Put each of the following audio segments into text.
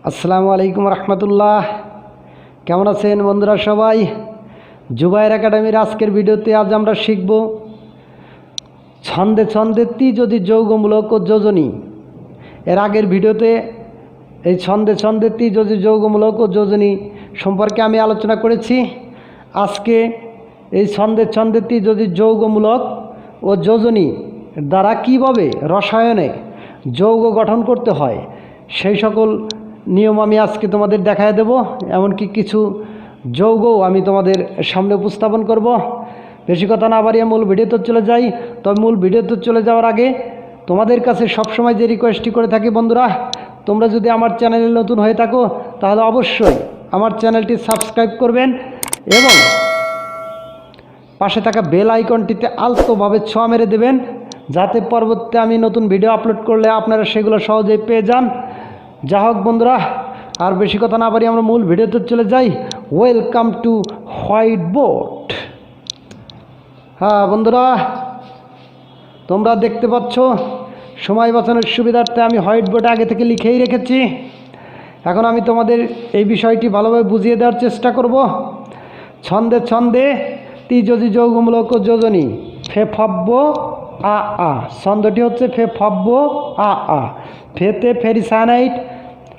আসসালামু আলাইকুম রহমতুল্লাহ। কেমন আছেন বন্ধুরা সবাই? জুবাইর একাডেমির আজকের ভিডিওতে আজ আমরা শিখব ছন্দে ছন্দে ত্রিযোজি যৌগমূলক ও যোজনী। এর আগের ভিডিওতে এই ছন্দে ছন্দে ত্রিযোজি যৌগমূলক ও যোজনী সম্পর্কে আমি আলোচনা করেছি। আজকে এই ছন্দে ছন্দে ত্রিযোজি যৌগমূলক ও যোজনী দ্বারা কীভাবে রসায়নে যৌগ গঠন করতে হয় সেই সকল নিয়ম আমি আজকে তোমাদের দেখায় দেব। এমনকি কিছু যৌগও আমি তোমাদের সামনে উপস্থাপন করব। বেশি কথা না বাড়িয়ে মূল ভিডিওতে চলে যাই। তবে মূল ভিডিওতে চলে যাওয়ার আগে তোমাদের কাছে সবসময় যে রিকোয়েস্টটি করে থাকি বন্ধুরা, তোমরা যদি আমার চ্যানেলে নতুন হয়ে থাকো তাহলে অবশ্যই আমার চ্যানেলটি সাবস্ক্রাইব করবেন এবং পাশে থাকা বেল আইকনটিতে আলতোভাবে ছোঁয়া মেরে দেবেন, যাতে পরবর্তীতে আমি নতুন ভিডিও আপলোড করলে আপনারা সেগুলো সহজেই পেয়ে যান। যা হোক বন্ধুরা, আর বেশি কথা না পারি আমরা মূল ভিডিওতে চলে যাই। Welcome to white board. হ্যাঁ বন্ধুরা, তোমরা দেখতে পাচ্ছ সময় বাঁচানোর সুবিধার্থে আমি হোয়াইট বোর্ডে আগে থেকে লিখেই রেখেছি। এখন আমি তোমাদের এই বিষয়টি ভালোভাবে বুঝিয়ে দেওয়ার চেষ্টা করব। ছন্দে ছন্দে ত্রিযোজি যৌগমূলক ও যোজনী। ফে ফব্য আ আ, ছন্দটি হচ্ছে ফে ফব্য আ আ। ফেতে ফেরিসায়ানাইট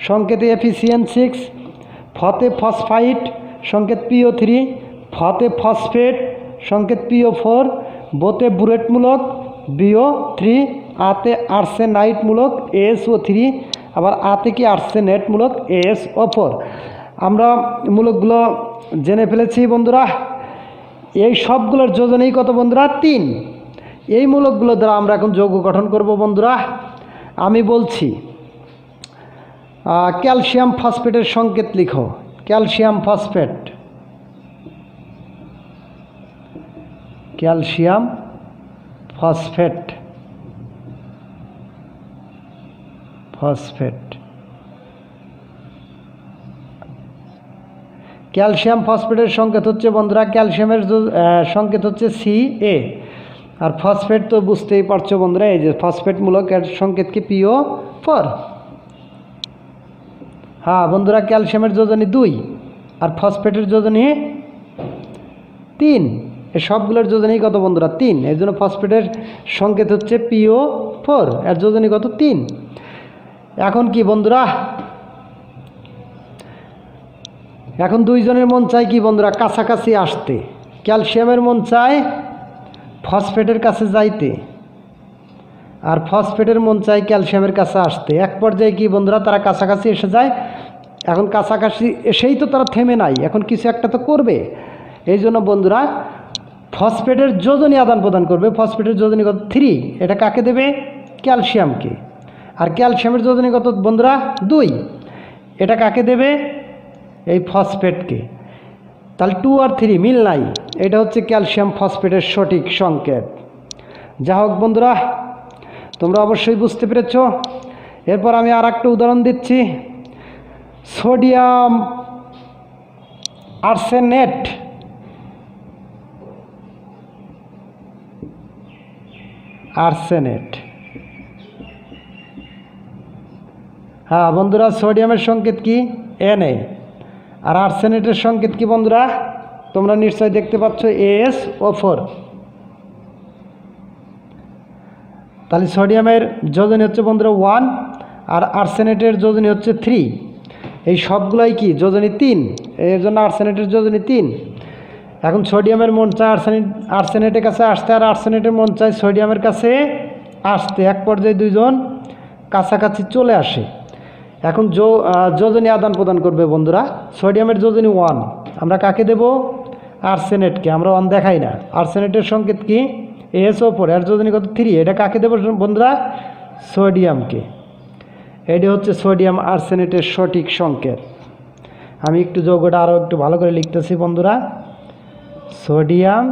সংকেতে Fe6, ফতে ফসফাইট সংকেত PO3, ফতে ফসফেট সংকেত PO4, বোতে বুরেটমূলক BO3, আতে আর্সেনাইটমূলক ASO3, আবার আতে কি আর্সেনেটমূলক ASO4। আমরা মূলকগুলো জেনে ফেলেছি বন্ধুরা। এই সবগুলোর যোজনেই কত বন্ধুরা? 3। এই মূলকগুলো দ্বারা আমরা এখন যৌগ গঠন করব বন্ধুরা। আমি বলছি ক্যালসিয়াম ফসফেটের সংকেত লিখো। Calcium phosphate, calcium phosphate, phosphate. Calcium ফসফেটের সংকেত হচ্ছে বন্ধুরা, ক্যালসিয়ামের সংকেত হচ্ছে Ca, আর ফসফেট তো বুঝতেই পারছো বন্ধুরা, এই যে ফসফেট মূলক এর সংকেত কি PO4। হ্যাঁ বন্ধুরা, ক্যালসিয়ামের যোজনী 2 আর ফসফেটের যোজনী 3। এই সবগুলোর যোজনী কত বন্ধুরা? 3। এর জন্য ফসফেটের সংকেত হচ্ছে PO4, এর যোজনী কত? 3। এখন কি বন্ধুরা, এখন দুইজনের মন চায় কি বন্ধুরা? কাছাকাছি আসতে। ক্যালসিয়ামের মন চায় ফসফেটের কাছে যাইতে, আর ফসফেটের মন চায় ক্যালসিয়ামের কাছে আসতে। এক পর্যায়ে কি বন্ধুরা, তারা কাছাকাছি এসে যায়। এখন কাছাকাছি এসেই তো তারা থেমে নাই, এখন কিছু একটা তো করবে। এই জন্য বন্ধুরা ফসফেটের যোজনী আদান প্রদান করবে। ফসফেটের যোজনী কত? 3। এটা কাকে দেবে? ক্যালসিয়ামকে। আর ক্যালসিয়ামের যোজনী কত বন্ধুরা? 2। এটা কাকে দেবে? এই ফসফেটকে। তাহলে 2 আর 3 মিল নাই। এটা হচ্ছে ক্যালসিয়াম ফসফেটের সঠিক সংকেত। যা হোক বন্ধুরা, তোমরা অবশ্যই বুঝতে পেরেছ। এরপর আমি আর একটা উদাহরণ দিচ্ছি। Sodium arsenate, arsenate. হ্যাঁ বন্ধুরা, সোডিয়ামের সংকেত কি? Na, আর আর্সেনেটের সংকেত কি বন্ধুরা? তোমরা নিশ্চয়ই দেখতে পাচ্ছ ASO4। তাহলে সোডিয়ামের যোজনী হচ্ছে বন্ধুরা 1 আর আর্সেনেটের যোজনী হচ্ছে 3। এই সবগুলাই কি যোজনী 3, এর জন্য আর্সেনেটের যোজনী 3। এখন সোডিয়ামের মন চায় আর্সেনেটের কাছে আসতে, আর আর্সেনেটের মন চায় সোডিয়ামের কাছে আসতে। এক পর্যায়ে দুইজন কাছাকাছি চলে আসে। এখন যোজনী আদান প্রদান করবে বন্ধুরা। সোডিয়ামের যোজনী 1, আমরা কাকে দেব? আর্সেনেটকে। আমরা 1 দেখাই না। আর্সেনেটের সংকেত কি? ASO4, এর যোজনী কত? 3। এটা কাকে দেব বন্ধুরা? সোডিয়ামকে। এটি হচ্ছে সোডিয়াম আর্সেনেটের সঠিক সংকেত। আমি একটু যৌগটা আরও একটু ভালো করে লিখতেছি বন্ধুরা। সোডিয়াম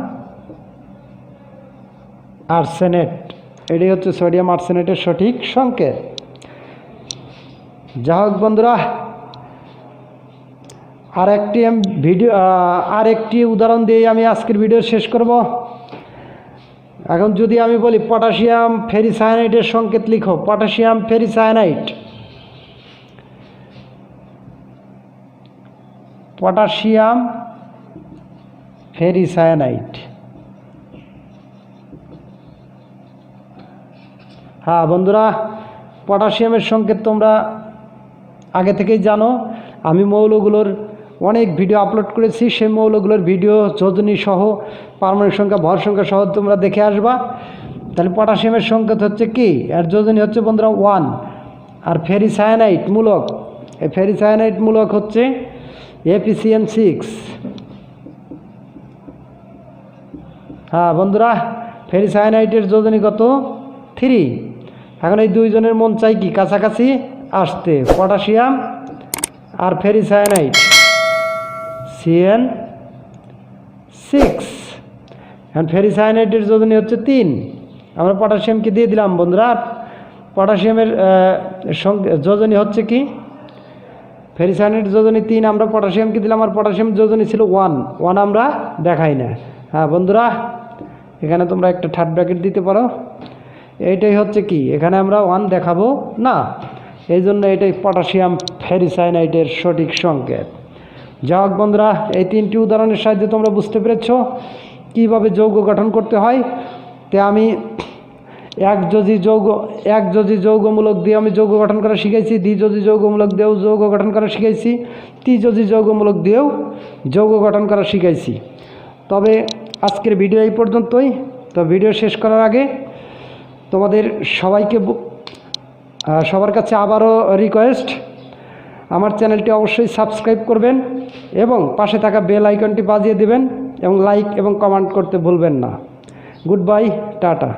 আর্সেনেট, এটি হচ্ছে সোডিয়াম আর্সেনেটের সঠিক সংকেত। যা হোক বন্ধুরা, আরেকটি উদাহরণ দিয়ে আমি আজকের ভিডিও শেষ করব। এখন যদি আমি বলি পটাশিয়াম ফেরিসায়ানাইটের সংকেত লিখো। Potassium ferricyanide, potassium ferricyanide. হ্যাঁ বন্ধুরা, পটাশিয়ামের সংকেত তোমরা আগে থেকেই জানো। আমি মৌলগুলোর অনেক ভিডিও আপলোড করেছি, সেই মৌলগুলোর ভিডিও যোজনী সহ পারমাণবিক সংখ্যা ভর সংখ্যা সহ তোমরা দেখে আসবা। তাহলে পটাশিয়ামের সংকেত হচ্ছে কি, এর যোজনী হচ্ছে বন্ধুরা 1। আর ফেরিসায়ানাইড মূলক, এই ফেরিসায়ানাইড মূলক হচ্ছে FeCN6। হ্যাঁ বন্ধুরা, ফেরিসায়ানাইডের যোজনী কত? 3। এখন এই দুইজনের মন চাই কি কাছাকাছি আসতে, পটাশিয়াম আর ফেরিসায়ানাইড CN6। এখন ফেরিসায়ানাইডের যোজনী হচ্ছে 3, আমরা পটাশিয়ামকে দিয়ে দিলাম বন্ধুরা। পটাশিয়ামের যোজনী হচ্ছে কি, ফেরিসায়ানাইডের যোজনী 3, আমরা পটাশিয়ামকে দিলাম। আর পটাশিয়াম যোজনী ছিল 1 আমরা দেখাই না। হ্যাঁ বন্ধুরা, এখানে তোমরা একটা থার্ড ব্র্যাকেট দিতে পারো। এইটাই হচ্ছে কি, এখানে আমরা 1 দেখাবো না, এই জন্য এটাই পটাশিয়াম ফেরিসায়ানাইডের সঠিক সংকেত। যাই হোক বন্ধুরা, এই 3টি উদাহরণের সাহায্যে তোমরা বুঝতে পেরেছ কীভাবে যৌগ গঠন করতে হয়। তে আমি একযোজি যৌগমূলক দিয়ে আমি যৌগ গঠন করা শিখাইছি, দ্বিযোজি যৌগমূলক দিয়েও যৌগ গঠন করা শিখাইছি, ত্রিযোজি যৌগমূলক দিয়েও যৌগ গঠন করা শিখাইছি। তবে আজকের ভিডিও এই পর্যন্তই। তো ভিডিও শেষ করার আগে তোমাদের সবার কাছে আবারও রিকোয়েস্ট, আমার চ্যানেলটি অবশ্যই সাবস্ক্রাইব করবেন এবং পাশে থাকা বেল আইকনটি বাজিয়ে দেবেন এবং লাইক এবং কমেন্ট করতে ভুলবেন না। Good bye, tata.